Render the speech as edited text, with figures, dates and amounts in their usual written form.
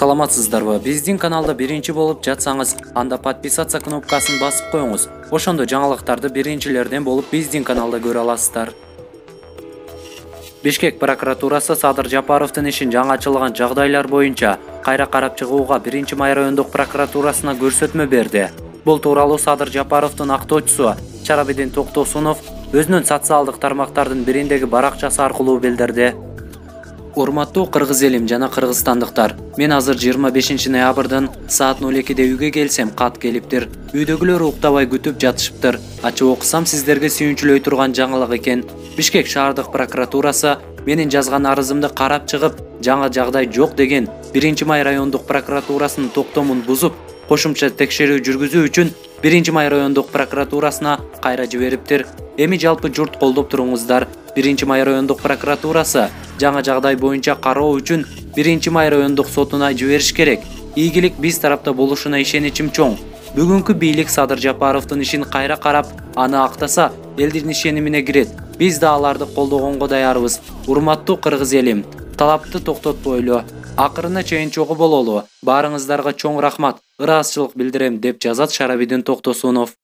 Саламатсыздарбы? Биздин каналда биринчи болуп жатсаңыз, анда подписаться кнопкасын басып коюңуз. Ошондо жаңылыктарды биринчилерден болуп биздин каналда көрө аласыздар. Бишкек прокуратурасы Садыр Жапаровдун ишин жаңачылган жагдайлар боюнча кайра карап чыгууга 1-Май райондук прокуратурасына көрсөтмө берди. Бул тууралуу Садыр Жапаровдун актоочусу Чарабидин Токтосунов өзүнүн социалдык тармактардын бириндеги баракчасы аркылуу билдирди. Урматтуу кыргыз элим жана кыргызстандыктар, мен азыр 25 ноябрдын саат 02-де үйгө келсем кат келиптир. Үйдөгүлөр уктабай күтүп жатышыптыр. Ачып окусам сиздерге сүйүнчүлөй турган жаңылык экен. Бишкек шаардык прокуратурасы менин жазган арызымды карап чыгып, жаңы жагдай жок деген 1-Май райондук прокуратурасынын токтомун бузуп, кошумча текшерүү жүргүзүү үчүн 1-Май райондук прокуратурасына кайра жибериптир. Эми жалпы журт колдоп туруңуздар. 1-Май райондук прокуратурасы жаңы жагдай боюнча кароо үчүн 1-Май райондук сотуна жибериш керек. Ийгилик биз тарапта болушуна ишеничим чоң. Бүгүнкү бийлик Садыр Жапаровдун ишин кайра карап, аны актаса, элдин ишенимине кирет. Биз да аларды колдогонго даярбыз. Урматтуу кыргыз элим, талапты токтотпойлу. Акырына чейин чогуу бололу. Баарыңыздарга чоң рахмат, ыраазычылык билдирем деп жазат Чарабидин Токтосунов.